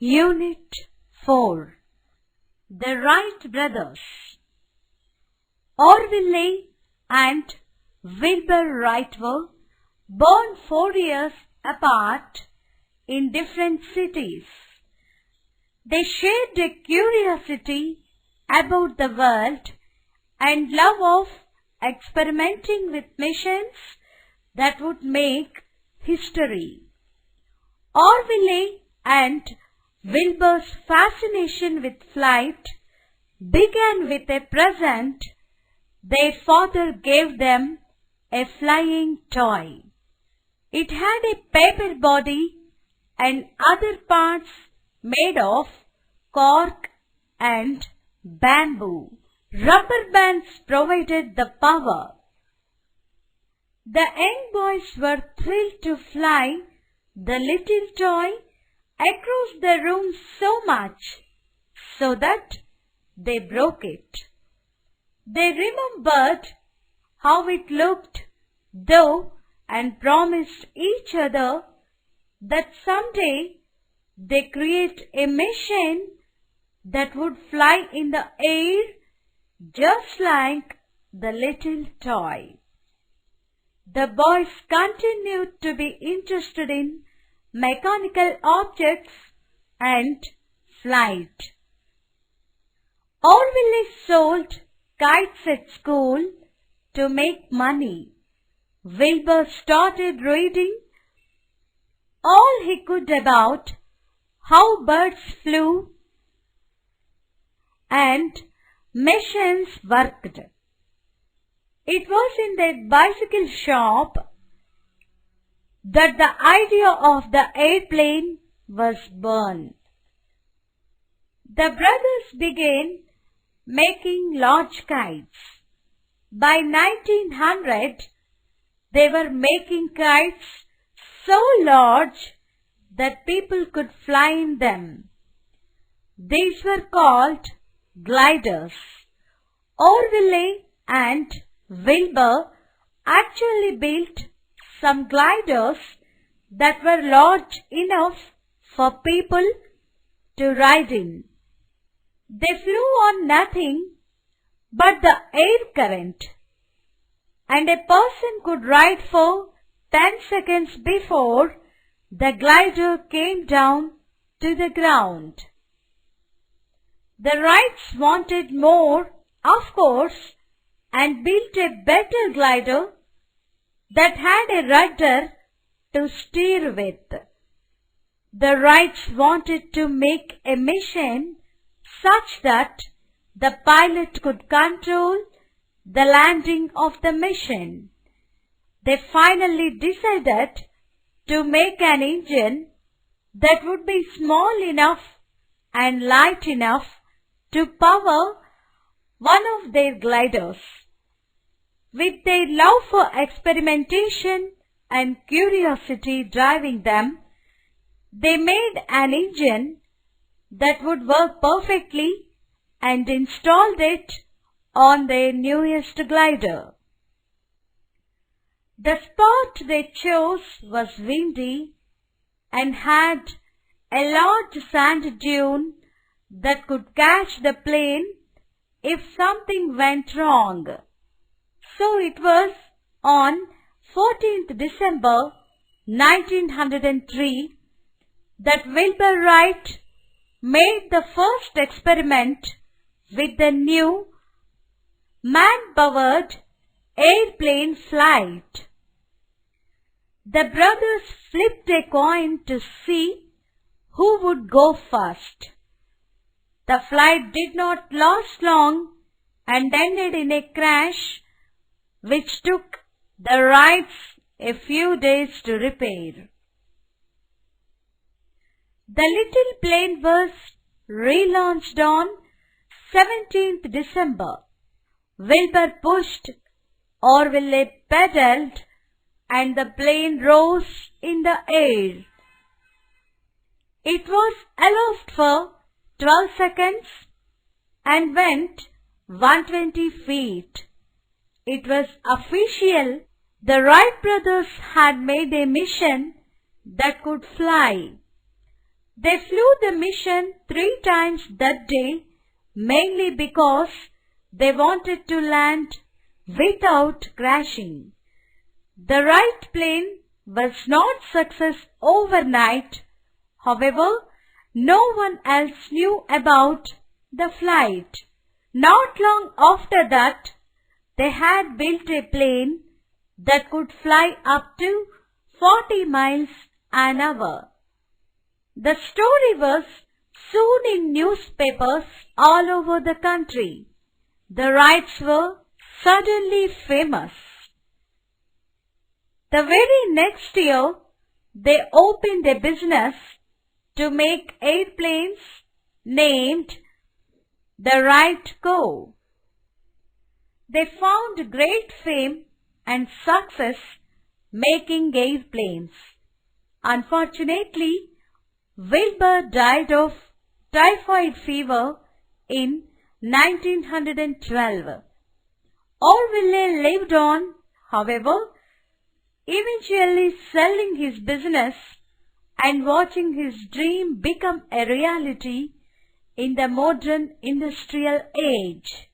Unit 4. The Wright brothers. Orville and Wilbur Wright were born 4 years apart in different cities. They shared a curiosity about the world and love of experimenting with missions that would make history. Orville and Wilbur's fascination with flight began with a present their father gave them, a flying toy. It had a paper body and other parts made of cork and bamboo. Rubber bands provided the power. The young boys were thrilled to fly the little toy across the room so much so that they broke it. They remembered how it looked, though, and promised each other that someday they create a machine that would fly in the air just like the little toy. The boys continued to be interested in mechanical objects and flight. Orville sold kites at school to make money. Wilbur started reading all he could about how birds flew and machines worked. It was in their bicycle shop that the idea of the airplane was born. The brothers began making large kites. By 1900, they were making kites so large that people could fly in them. These were called gliders. Orville and Wilbur actually built some gliders that were large enough for people to ride in. They flew on nothing but the air current, and a person could ride for 10 seconds before the glider came down to the ground. The Wrights wanted more, of course, and built a better glider that had a rudder to steer with. The Wrights wanted to make a machine such that the pilot could control the landing of the machine. They finally decided to make an engine that would be small enough and light enough to power one of their gliders. With their love for experimentation and curiosity driving them, they made an engine that would work perfectly and installed it on their newest glider. The spot they chose was windy and had a large sand dune that could catch the plane if something went wrong. So it was on 14th December 1903 that Wilbur Wright made the first experiment with the new man-powered airplane flight. The brothers flipped a coin to see who would go first. The flight did not last long and ended in a crash which took the Wrights a few days to repair. The little plane was relaunched on 17th December. Wilbur pushed, Orville pedaled, and the plane rose in the air. It was aloft for 12 seconds and went 120 feet. It was official. The Wright brothers had made a mission that could fly. They flew the mission 3 times that day, mainly because they wanted to land without crashing. The Wright plane was not success overnight. However, no one else knew about the flight. Not long after that, they had built a plane that could fly up to 40 miles an hour. The story was soon in newspapers all over the country. The Wrights were suddenly famous. The very next year, they opened a business to make airplanes named the Wright Co. They found great fame and success making airplanes. Unfortunately, Wilbur died of typhoid fever in 1912. Orville lived on, however, eventually selling his business and watching his dream become a reality in the modern industrial age.